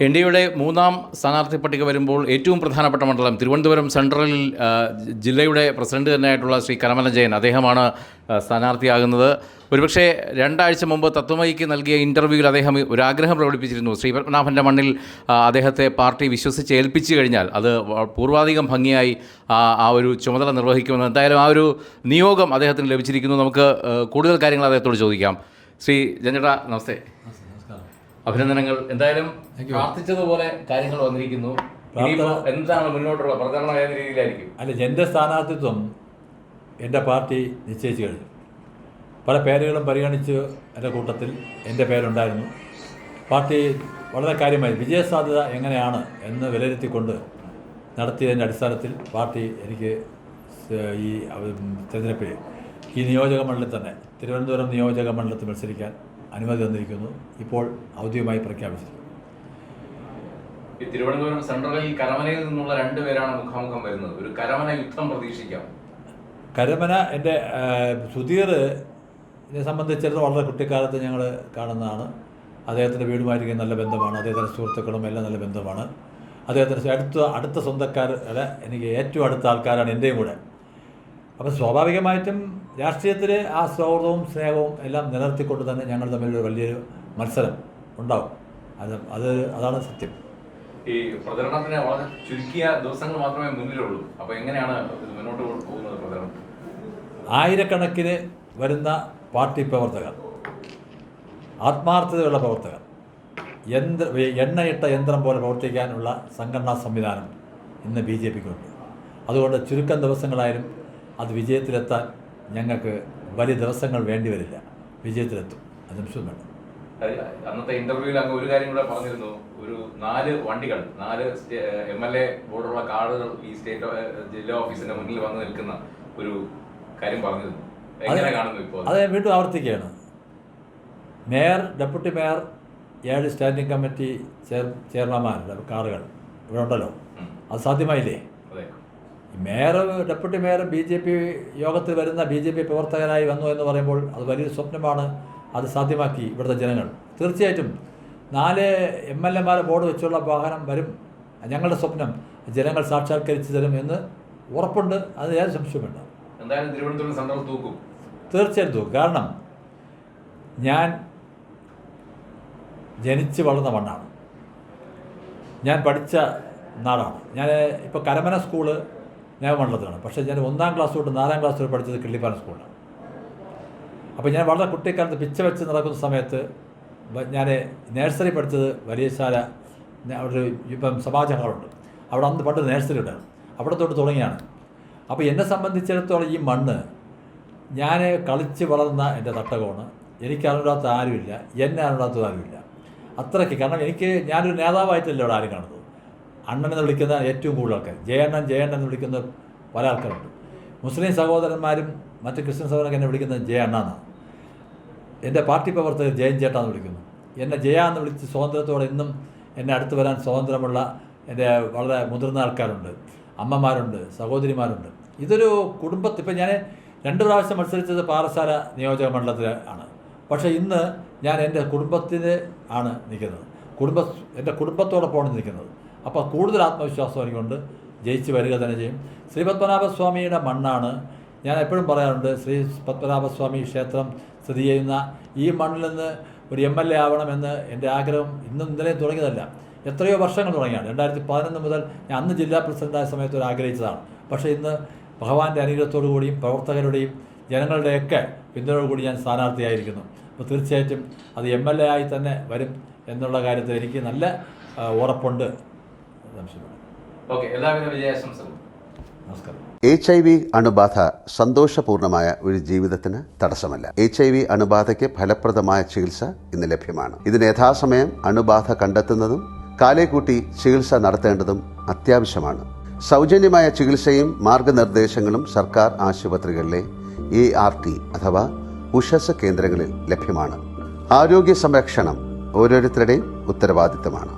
N D എയുടെ മൂന്നാം സ്ഥാനാർത്ഥി പട്ടിക വരുമ്പോൾ ഏറ്റവും പ്രധാനപ്പെട്ട മണ്ഡലം തിരുവനന്തപുരം സെൻട്രലിൽ ജില്ലയുടെ പ്രസിഡന്റ് തന്നെയായിട്ടുള്ള ശ്രീ കരമന ജയൻ അദ്ദേഹമാണ് സ്ഥാനാർത്ഥിയാകുന്നത്. ഒരുപക്ഷെ 2 ആഴ്ച മുമ്പ് തത്വമയിക്ക് നൽകിയ ഇൻ്റർവ്യൂവിൽ അദ്ദേഹം ഒരു ആഗ്രഹം പ്രകടിപ്പിച്ചിരുന്നു. ശ്രീ പത്മനാഭൻ്റെ മണ്ണിൽ അദ്ദേഹത്തെ പാർട്ടി വിശ്വസിച്ച് ഏൽപ്പിച്ചു കഴിഞ്ഞാൽ അത് പൂർവാധികം ഭംഗിയായി ആ ഒരു ചുമതല നിർവഹിക്കുമെന്ന്. എന്തായാലും ആ ഒരു നിയോഗം അദ്ദേഹത്തിന് ലഭിച്ചിരിക്കുന്നു. നമുക്ക് കൂടുതൽ കാര്യങ്ങൾ അദ്ദേഹത്തോട് ചോദിക്കാം. ശ്രീ ജഞ്ചേട്ടാ, നമസ്തേ. അഭിനന്ദനങ്ങൾ. എന്തായാലും പ്രാർത്ഥിച്ചതുപോലെ കാര്യങ്ങൾ വന്നിരിക്കുന്നു. എന്താണ് മുന്നോട്ടുള്ള പ്രചരണം ഏത് രീതിയിലായിരിക്കും? അല്ല, എൻ്റെ സ്ഥാനാർത്ഥിത്വം എൻ്റെ പാർട്ടി നിശ്ചയിച്ചു കഴിഞ്ഞു. പല പേരുകളും പരിഗണിച്ച് എൻ്റെ കൂട്ടത്തിൽ എൻ്റെ പേരുണ്ടായിരുന്നു. പാർട്ടി വളരെ കാര്യമായി വിജയസാധ്യത എങ്ങനെയാണ് എന്ന് വിലയിരുത്തിക്കൊണ്ട് നടത്തിയതിൻ്റെ അടിസ്ഥാനത്തിൽ പാർട്ടി എനിക്ക് ഈ തെരഞ്ഞെടുപ്പിൽ ഈ നിയോജക മണ്ഡലത്തിൽ തന്നെ തിരുവനന്തപുരം നിയോജക മണ്ഡലത്തിൽ മത്സരിക്കാൻ അനുമതി തന്നിരിക്കുന്നു. ഇപ്പോൾ ഔദ്യോഗികമായി പ്രഖ്യാപിച്ചിരിക്കുന്നു. ഈ തിരുവനന്തപുരം സെൻട്രലിൽ കരമനയിൽ നിന്നുള്ള 2 പേരാണ് മുഖാമുഖം വരുന്നത്. ഒരു കരമന യുദ്ധം പ്രതീക്ഷിക്കാം. കരമന എൻ്റെ സുധീറിനെ സംബന്ധിച്ചിടത്തോളം വളരെ കുട്ടിക്കാലത്ത് ഞങ്ങൾ കാണുന്നതാണ്. അദ്ദേഹത്തിൻ്റെ വീടുമായിരിക്കും നല്ല ബന്ധമാണ്. അദ്ദേഹത്തിൻ്റെ സുഹൃത്തുക്കളും എല്ലാം നല്ല ബന്ധമാണ്. അദ്ദേഹത്തിൻ്റെ അടുത്ത സ്വന്തക്കാരുടെ എനിക്ക് ഏറ്റവും അടുത്ത ആൾക്കാരാണ് എൻ്റെയും കൂടെ. അപ്പം സ്വാഭാവികമായിട്ടും രാഷ്ട്രീയത്തിൽ ആ സൗഹൃദവും സ്നേഹവും എല്ലാം നിലനിർത്തിക്കൊണ്ട് തന്നെ ഞങ്ങൾ തമ്മിലൊരു വലിയൊരു മത്സരം ഉണ്ടാവും. അതാണ് സത്യം. ഈ പ്രചരണത്തിന് വളരെ ചുരുക്കിയ ദിവസങ്ങൾ മാത്രമേ മുന്നിലുള്ളൂ. അപ്പോൾ എങ്ങനെയാണ് മുന്നോട്ട് പോകുന്നത് പ്രചരണം? ആയിരക്കണക്കിന് വരുന്ന പാർട്ടി പ്രവർത്തകർ, ആത്മാർത്ഥതയുള്ള പ്രവർത്തകർ, എണ്ണയിട്ട യന്ത്രം പോലെ പ്രവർത്തിക്കാനുള്ള സംഘടനാ സംവിധാനം ഇന്ന് BJPക്കുണ്ട്. അതുകൊണ്ട് ചുരുക്കം ദിവസങ്ങളായാലും അത് വിജയത്തിലെത്താൻ ഞങ്ങൾക്ക് വലിയ ദിവസങ്ങൾ വേണ്ടി വരില്ല. വിജയത്തിലെത്തും, അത് നിമിഷം വേണം. അന്നത്തെ ഇന്റർവ്യൂവിൽ അങ്ങ് ഒരു കാര്യം കൂടെ പറഞ്ഞിരുന്നു. ഒരു 4 വണ്ടികൾ, 4 MLA ബോർഡുള്ള കാറുകൾ ഈ ജില്ലാ ഓഫീസിന്റെ മുന്നിൽ വന്ന് നിൽക്കുന്ന ഒരു കാര്യം പറഞ്ഞിരുന്നു. എങ്ങനെ കാണുന്നു ഇപ്പോൾ? അത് വീണ്ടും ആവർത്തിക്കുകയാണ്. Mayor, deputy mayor, 7 standing committee ചെയർമാൻമാരുടെ കാറുകൾ ഇവിടെ ഉണ്ടല്ലോ. അത് സാധ്യമായില്ലേ? മേയർ, ഡെപ്യൂട്ടി മേയർ BJP യോഗത്തിൽ വരുന്ന BJP പ്രവർത്തകരായി വന്നു എന്ന് പറയുമ്പോൾ അത് വലിയൊരു സ്വപ്നമാണ്. അത് സാധ്യമാക്കി ഇവിടുത്തെ ജനങ്ങൾ. തീർച്ചയായിട്ടും 4 MLA ബോർഡ് വെച്ചുള്ള വാഹനം വരും. ഞങ്ങളുടെ സ്വപ്നം ജനങ്ങൾ സാക്ഷാത്കരിച്ച് തരും എന്ന് ഉറപ്പുണ്ട്. അത് ഏത് സംശയമുണ്ട്. എന്തായാലും തിരുവനന്തപുരം സെൻട്രൽ തൂക്കും. തീർച്ചയായും തൂക്കും. കാരണം ഞാൻ ജനിച്ച് വളർന്ന മണ്ണാണ്, ഞാൻ പഠിച്ച നാടാണ്. ഞാൻ ഇപ്പോൾ കരമന സ്കൂള് മണ്ഡലത്തിലാണ്. പക്ഷേ ഞാൻ 1ാം ക്ലാസ് തൊട്ട് 4ാം ക്ലാസ് വരെ പഠിച്ചത് കിള്ളിപ്പാലം സ്കൂളിലാണ്. അപ്പോൾ ഞാൻ വളരെ കുട്ടിക്കാലത്ത് പിച്ച വെച്ച് നടക്കുന്ന സമയത്ത് ഞാൻ നേഴ്സറി പഠിച്ചത് വലിയശാല, അവിടെ ഇപ്പം സമാജ ഹാളുണ്ട്, അവിടെ അന്ന് പണ്ട് നേഴ്സറി ഉണ്ടായിരുന്നു. അവിടെ തൊട്ട് തുടങ്ങിയാണ്. അപ്പോൾ എന്നെ സംബന്ധിച്ചിടത്തോളം ഈ മണ്ണ് ഞാൻ കളിച്ച് വളർന്ന എൻ്റെ തട്ടകമാണ്. എനിക്ക് അറിവില്ലാത്ത ആരുമില്ല, എന്നെ അറിവില്ലാത്തത് ആരുമില്ല. അത്രയ്ക്ക്. കാരണം ഞാനൊരു നേതാവായിട്ടല്ല ഇവിടെ ആരും കാണുന്നത്. അണ്ണനെന്ന് വിളിക്കുന്ന ഏറ്റവും കൂടുതൽ ആൾക്കാർ, ജയണ്ണൻ എന്ന് വിളിക്കുന്ന പല ആൾക്കാരുണ്ട്. മുസ്ലിം സഹോദരന്മാരും മറ്റ് ക്രിസ്ത്യൻ സഹോദരനൊക്കെ എന്നെ വിളിക്കുന്നത് ജയ അണ്ണ എന്നാണ്. എൻ്റെ പാർട്ടി പ്രവർത്തകർ ജയൻ ചേട്ടാന്ന് വിളിക്കുന്നു. എന്നെ ജയ എന്ന് വിളിച്ച് സ്വാതന്ത്ര്യത്തോടെ ഇന്നും എന്നെ അടുത്ത് വരാൻ സ്വാതന്ത്ര്യമുള്ള എൻ്റെ വളരെ മുതിർന്ന ആൾക്കാരുണ്ട്, അമ്മമാരുണ്ട്, സഹോദരിമാരുണ്ട്. ഇതൊരു കുടുംബത്തിൽ ഇപ്പം ഞാൻ 2 പ്രാവശ്യം മത്സരിച്ചത് പാറശാല നിയോജക മണ്ഡലത്തിൽ ആണ്. പക്ഷേ ഇന്ന് ഞാൻ എൻ്റെ കുടുംബത്തിന് ആണ് നിൽക്കുന്നത്. എൻ്റെ കുടുംബത്തോടൊപ്പമാണ് നിൽക്കുന്നത്. അപ്പോൾ കൂടുതൽ ആത്മവിശ്വാസം എനിക്കുണ്ട്. ജയിച്ച് വരിക തന്നെ ചെയ്യും. ശ്രീ പത്മനാഭസ്വാമിയുടെ മണ്ണാണ്. ഞാൻ എപ്പോഴും പറയാറുണ്ട്, ശ്രീ പത്മനാഭസ്വാമി ക്ഷേത്രം സ്ഥിതി ചെയ്യുന്ന ഈ മണ്ണിൽ നിന്ന് ഒരു MLA ആവണമെന്ന് എൻ്റെ ആഗ്രഹം ഇന്നും ഇന്നലെയും തുടങ്ങിയതല്ല, എത്രയോ വർഷങ്ങൾ തുടങ്ങിയാണ്. 2011 മുതൽ ഞാൻ അന്ന് ജില്ലാ പ്രസിഡൻ്റായ സമയത്ത് ആഗ്രഹിച്ചതാണ്. പക്ഷേ ഇന്ന് ഭഗവാന്റെ അനുഗ്രഹത്തോടു കൂടിയും പ്രവർത്തകരുടെയും ജനങ്ങളുടെയൊക്കെ പിന്തുണയോടുകൂടി ഞാൻ സ്ഥാനാർത്ഥിയായിരിക്കുന്നു. അപ്പോൾ തീർച്ചയായിട്ടും അത് MLA ആയി തന്നെ വരും എന്നുള്ള കാര്യത്തിൽ എനിക്ക് നല്ല ഉറപ്പുണ്ട്. നമസ്കാരം. HIV അണുബാധ സന്തോഷപൂർണമായ ഒരു ജീവിതത്തിന് തടസ്സമല്ല. HIV അണുബാധയ്ക്ക് ഫലപ്രദമായ ചികിത്സ ഇന്ന് ലഭ്യമാണ്. ഇതിന് യഥാസമയം അണുബാധ കണ്ടെത്തുന്നതും കാലേക്കൂട്ടി ചികിത്സ നടത്തേണ്ടതും അത്യാവശ്യമാണ്. സൗജന്യമായ ചികിത്സയും മാർഗനിർദ്ദേശങ്ങളും സർക്കാർ ആശുപത്രികളിലെ ART അഥവാ ഉഷസ് കേന്ദ്രങ്ങളിൽ ലഭ്യമാണ്. ആരോഗ്യ സംരക്ഷണം ഓരോരുത്തരുടെയും ഉത്തരവാദിത്തമാണ്.